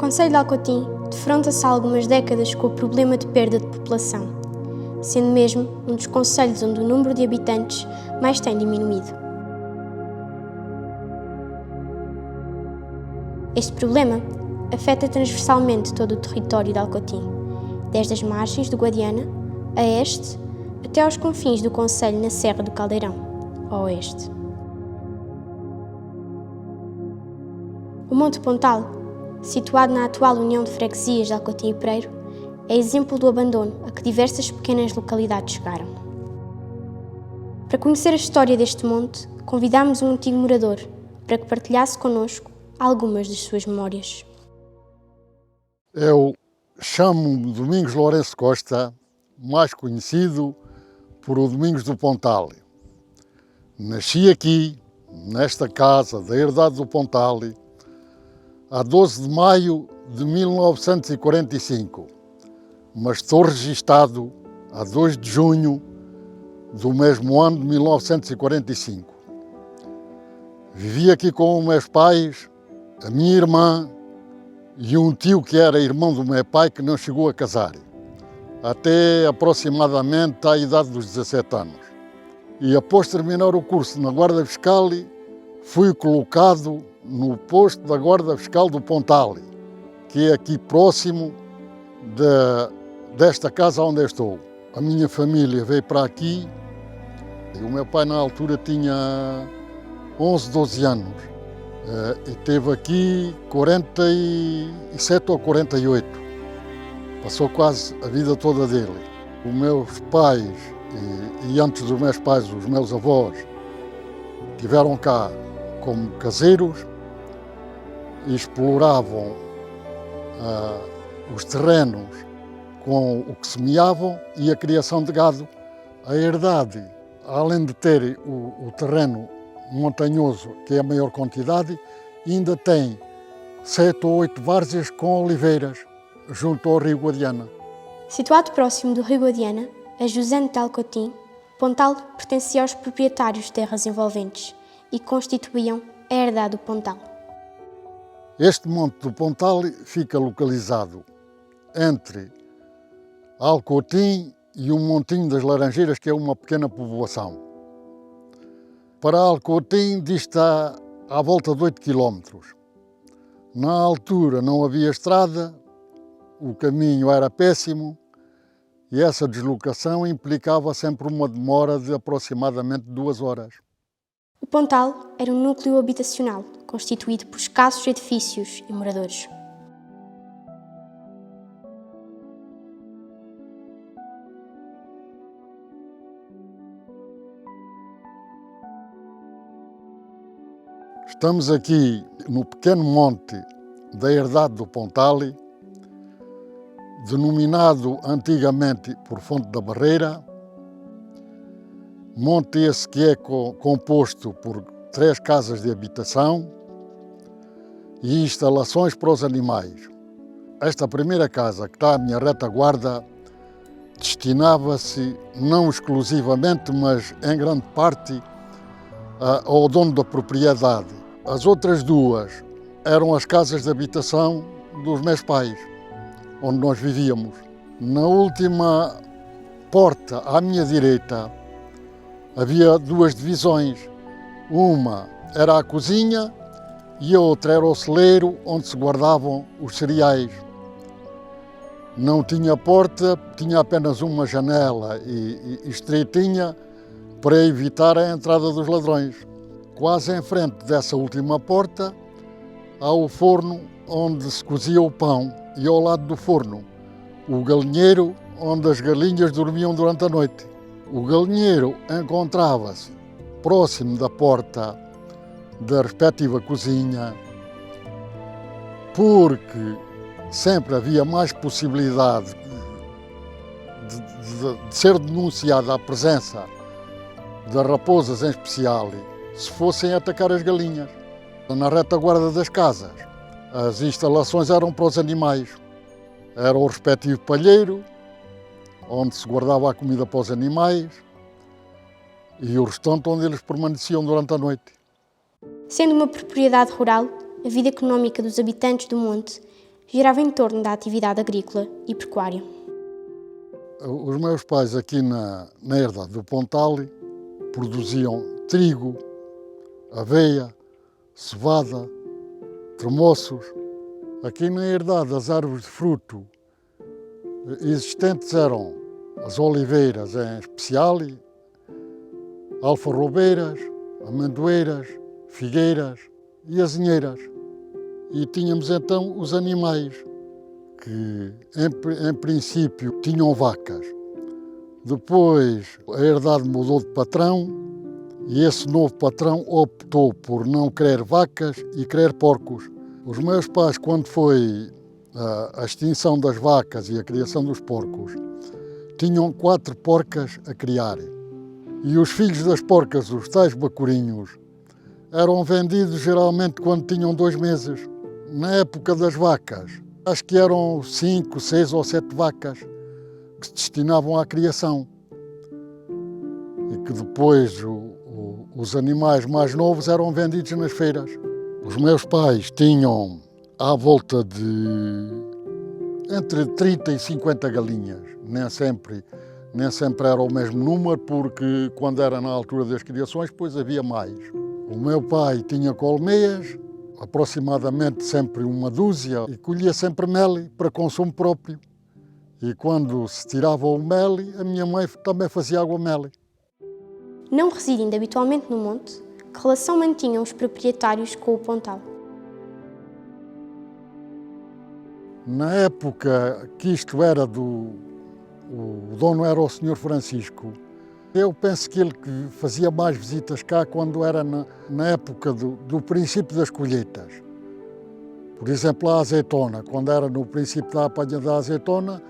Concelho de Alcotim defronta-se há algumas décadas com o problema de perda de população, sendo mesmo um dos concelhos onde o número de habitantes mais tem diminuído. Este problema afeta transversalmente todo o território de Alcotim, desde as margens do Guadiana, a este, até aos confins do concelho na Serra do Caldeirão, a oeste. O Monte Pontal, situado na atual União de Freguesias de Alcotim e Pereiro, é exemplo do abandono a que diversas pequenas localidades chegaram. Para conhecer a história deste monte, convidámos um antigo morador para que partilhasse connosco algumas das suas memórias. Eu chamo-me Domingos Lourenço Costa, mais conhecido por o Domingos do Pontal. Nasci aqui, nesta casa da herdade do Pontal, a 12 de maio de 1945, mas estou registado a 2 de junho do mesmo ano de 1945. Vivi aqui com os meus pais, a minha irmã e um tio que era irmão do meu pai que não chegou a casar, até aproximadamente à idade dos 17 anos. E após terminar o curso na Guarda Fiscal, fui colocado no posto da Guarda Fiscal do Pontal, que é aqui próximo desta casa onde eu estou. A minha família veio para aqui e o meu pai na altura tinha 11, 12 anos e teve aqui 47 ou 48. Passou quase a vida toda dele. Os meus pais e antes dos meus pais, os meus avós, tiveram cá como caseiros e exploravam os terrenos com o que semeavam e a criação de gado. A herdade, além de ter o terreno montanhoso, que é a maior quantidade, ainda tem 7 ou 8 várzeas com oliveiras, junto ao Rio Guadiana. Situado próximo do Rio Guadiana, a jusante de Alcotim, Pontal pertencia aos proprietários de terras envolventes e constituíam a herdade do Pontal. Este Monte do Pontal fica localizado entre Alcotim e o Montinho das Laranjeiras, que é uma pequena povoação. Para Alcotim dista à volta de 8 quilómetros. Na altura não havia estrada, o caminho era péssimo e essa deslocação implicava sempre uma demora de aproximadamente 2 horas. O Pontal era um núcleo habitacional, constituído por escassos edifícios e moradores. Estamos aqui no pequeno monte da herdade do Pontal, denominado antigamente por Fonte da Barreira, monte esse que é composto por 3 casas de habitação e instalações para os animais. Esta primeira casa, que está à minha retaguarda, destinava-se não exclusivamente, mas em grande parte, ao dono da propriedade. As outras 2 eram as casas de habitação dos meus pais, onde nós vivíamos. Na última porta, à minha direita, havia 2 divisões. Uma era a cozinha e a outra era o celeiro, onde se guardavam os cereais. Não tinha porta, tinha apenas uma janela e estreitinha para evitar a entrada dos ladrões. Quase em frente dessa última porta há o forno onde se cozia o pão e ao lado do forno o galinheiro onde as galinhas dormiam durante a noite. O galinheiro encontrava-se próximo da porta da respectiva cozinha, porque sempre havia mais possibilidade de ser denunciada a presença das raposas em especial, se fossem atacar as galinhas. Na retaguarda das casas, as instalações eram para os animais. Era o respectivo palheiro, onde se guardava a comida para os animais, e o restante onde eles permaneciam durante a noite. Sendo uma propriedade rural, a vida económica dos habitantes do monte girava em torno da atividade agrícola e pecuária. Os meus pais aqui na herdade do Pontal produziam trigo, aveia, cevada, tremoços. Aqui na herdade as árvores de fruto existentes eram as oliveiras em especial, alfarrobeiras, amendoeiras, figueiras e azinheiras. E tínhamos então os animais, que em princípio tinham vacas. Depois a herdade mudou de patrão e esse novo patrão optou por não querer vacas e querer porcos. Os meus pais, quando foi a extinção das vacas e a criação dos porcos, tinham 4 porcas a criar. E os filhos das porcas, os tais bacurinhos, eram vendidos geralmente quando tinham 2 meses. Na época das vacas, acho que eram 5, 6 ou 7 vacas que se destinavam à criação. E que depois os animais mais novos eram vendidos nas feiras. Os meus pais tinham à volta de entre 30 e 50 galinhas. Nem sempre era o mesmo número, porque quando era na altura das criações, depois havia mais. O meu pai tinha colmeias, aproximadamente sempre uma dúzia, e colhia sempre mel para consumo próprio. E quando se tirava o mel, a minha mãe também fazia água-mel. Não residindo habitualmente no monte, que relação mantinham os proprietários com o Pontal? Na época que isto era o dono era o Sr. Francisco, eu penso que ele fazia mais visitas cá quando era na época do princípio das colheitas. Por exemplo, a azeitona, quando era no princípio da apanha da azeitona,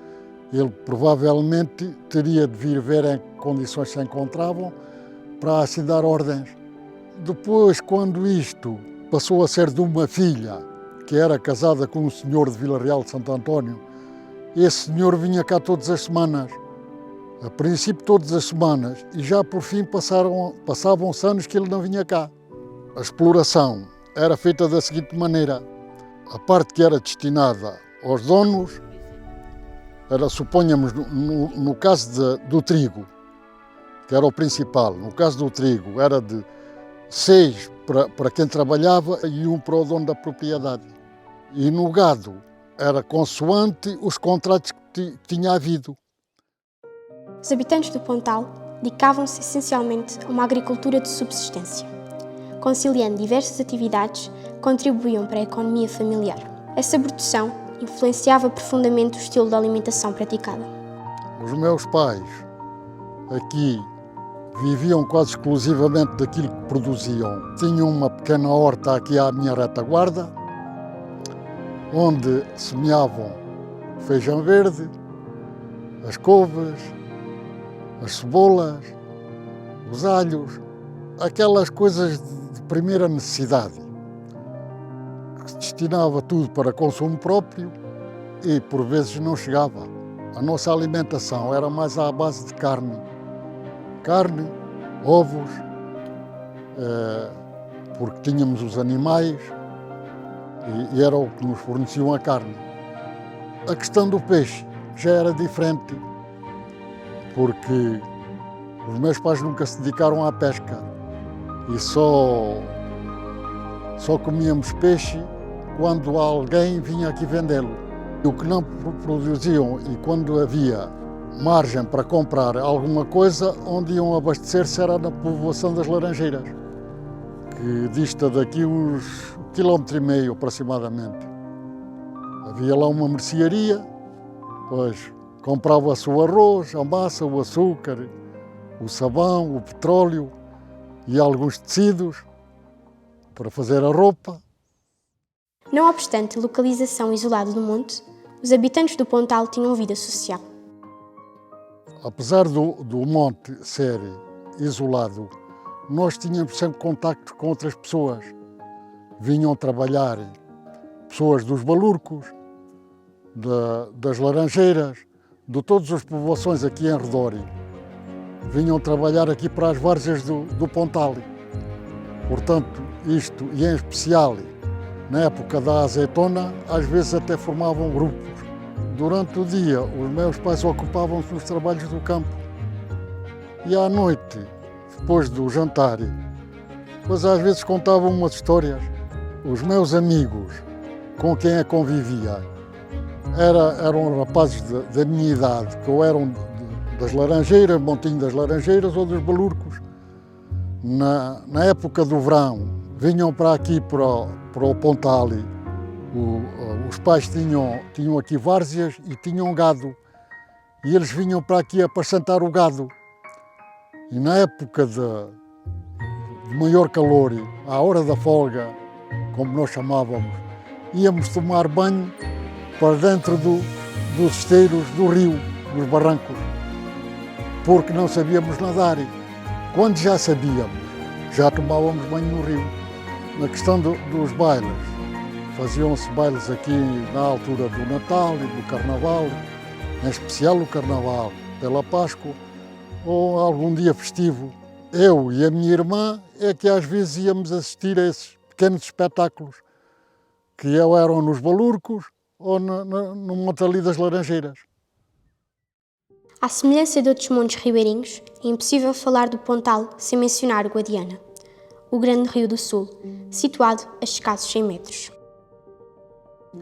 ele provavelmente teria de vir ver em que condições se encontravam para assim dar ordens. Depois, quando isto passou a ser de uma filha, que era casada com um senhor de Vila Real de Santo António, esse senhor vinha cá todas as semanas. A princípio todas as semanas, e já por fim passavam-se anos que ele não vinha cá. A exploração era feita da seguinte maneira: a parte que era destinada aos donos, era, suponhamos, no caso do trigo, que era o principal, no caso do trigo era de 6 para quem trabalhava e 1 para o dono da propriedade. E no gado era consoante os contratos que tinha havido. Os habitantes do Pontal dedicavam-se essencialmente a uma agricultura de subsistência. Conciliando diversas atividades, contribuíam para a economia familiar. Essa produção influenciava profundamente o estilo de alimentação praticada. Os meus pais aqui viviam quase exclusivamente daquilo que produziam. Tinham uma pequena horta aqui à minha retaguarda, onde semeavam feijão verde, as couves, as cebolas, os alhos, aquelas coisas de primeira necessidade, que se destinava tudo para consumo próprio e por vezes não chegava. A nossa alimentação era mais à base de carne, ovos, porque tínhamos os animais e era o que nos forneciam a carne. A questão do peixe já era diferente, porque os meus pais nunca se dedicaram à pesca e só comíamos peixe quando alguém vinha aqui vendê-lo. O que não produziam e quando havia margem para comprar alguma coisa, onde iam abastecer-se era na povoação das Laranjeiras, que dista daqui uns 1,5 km aproximadamente. Havia lá uma mercearia, pois comprava-se o arroz, a massa, o açúcar, o sabão, o petróleo e alguns tecidos para fazer a roupa. Não obstante a localização isolada do monte, os habitantes do Pontal tinham vida social. Apesar do monte ser isolado, nós tínhamos sempre contacto com outras pessoas. Vinham trabalhar pessoas dos Balurcos, das Laranjeiras, de todas as povoações aqui em redor. Vinham trabalhar aqui para as várzeas do Pontal. Portanto, isto, e em especial Na época da azeitona, às vezes até formavam grupos. Durante o dia, os meus pais ocupavam-se nos trabalhos do campo. E à noite, depois do jantar, pois às vezes contavam umas histórias. Os meus amigos com quem eu convivia eram rapazes da minha idade, que ou eram das Laranjeiras, Montinho das Laranjeiras ou dos Balurcos. Na época do verão, vinham para aqui, para o Pontal. Os pais tinham aqui várzeas e tinham gado. E eles vinham para aqui apacentar o gado. E na época de maior calor, à hora da folga, como nós chamávamos, íamos tomar banho para dentro dos esteiros do rio, dos barrancos, porque não sabíamos nadar. Quando já sabíamos, já tomávamos banho no rio. Na questão dos bailes, faziam-se bailes aqui na altura do Natal e do Carnaval, em especial o Carnaval, pela Páscoa, ou algum dia festivo. Eu e a minha irmã é que às vezes íamos assistir a esses pequenos espetáculos, que eram nos Balurcos ou no Monte ali das Laranjeiras. À semelhança de outros montes ribeirinhos, é impossível falar do Pontal sem mencionar o Guadiana, o grande rio do sul, situado a escassos 100 metros.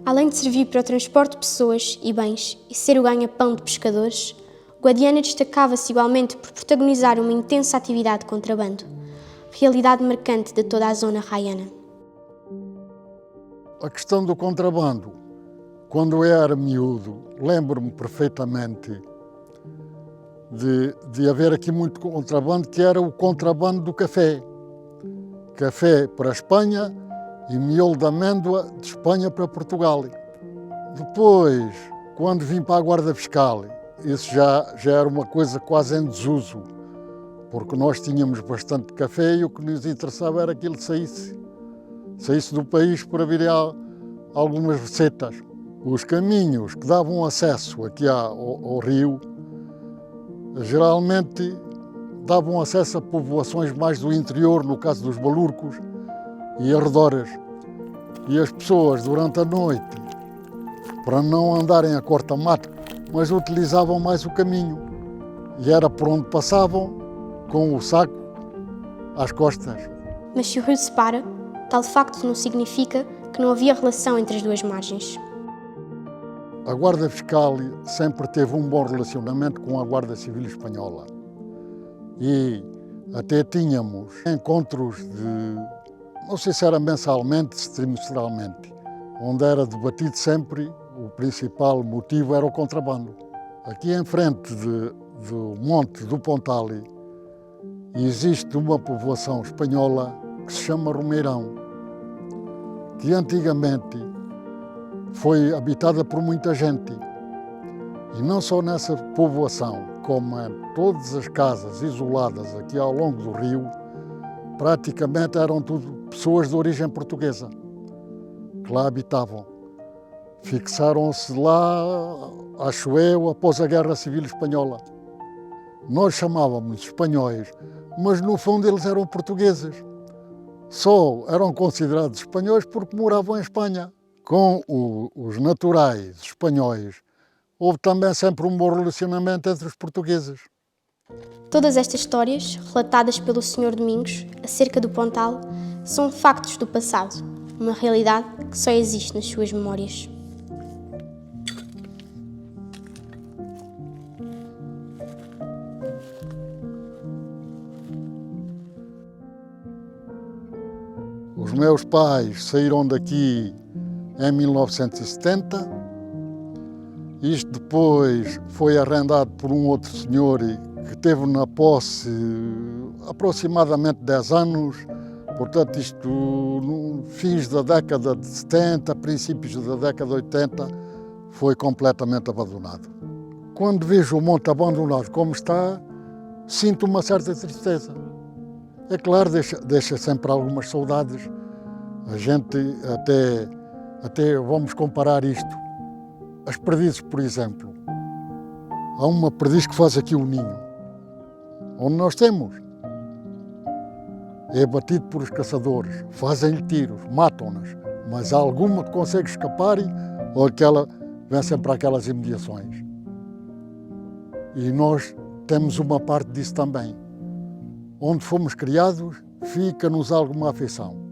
Além de servir para o transporte de pessoas e bens e ser o ganha-pão de pescadores, o Guadiana destacava-se igualmente por protagonizar uma intensa atividade de contrabando, realidade marcante de toda a zona raiana. A questão do contrabando, quando eu era miúdo, lembro-me perfeitamente de haver aqui muito contrabando, que era o contrabando do café. Café para a Espanha e miolo de amêndoa de Espanha para Portugal. Depois, quando vim para a Guarda Fiscal, isso já era uma coisa quase em desuso, porque nós tínhamos bastante café e o que nos interessava era que ele saísse do país para vir algumas recetas. Os caminhos que davam acesso aqui ao rio, geralmente davam acesso a povoações mais do interior, no caso dos Balurcos e arredores. E as pessoas, durante a noite, para não andarem a corta-mato, mas utilizavam mais o caminho. E era por onde passavam, com o saco às costas. Mas se o rio separa, tal facto não significa que não havia relação entre as duas margens. A Guarda Fiscal sempre teve um bom relacionamento com a Guarda Civil Espanhola. E até tínhamos encontros não sei se era mensalmente, se trimestralmente, onde era debatido sempre, o principal motivo era o contrabando. Aqui em frente do Monte do Pontal existe uma povoação espanhola que se chama Romeirão, que antigamente foi habitada por muita gente. E não só nessa povoação, como em todas as casas isoladas aqui ao longo do rio, praticamente eram tudo pessoas de origem portuguesa, que lá habitavam. Fixaram-se lá, acho eu, após a Guerra Civil Espanhola. Nós chamávamos espanhóis, mas no fundo eles eram portugueses. Só eram considerados espanhóis porque moravam em Espanha. Com os naturais espanhóis, houve também sempre um bom relacionamento entre os portugueses. Todas estas histórias, relatadas pelo Sr. Domingos acerca do Pontal, são factos do passado, uma realidade que só existe nas suas memórias. Os meus pais saíram daqui em 1970. Isto depois foi arrendado por um outro senhor que teve na posse aproximadamente 10 anos. Portanto, isto no fins da década de 70, princípios da década de 80, foi completamente abandonado. Quando vejo o monte abandonado como está, sinto uma certa tristeza. É claro, deixa sempre algumas saudades. A gente até vamos comparar isto. As perdizes, por exemplo. Há uma perdiz que faz aqui o ninho, onde nós temos. É batido por os caçadores, fazem-lhe tiros, matam-nas. mas há alguma que consegue escapar ou aquela vem sempre para aquelas imediações. E nós temos uma parte disso também. Onde fomos criados, fica-nos alguma afeição.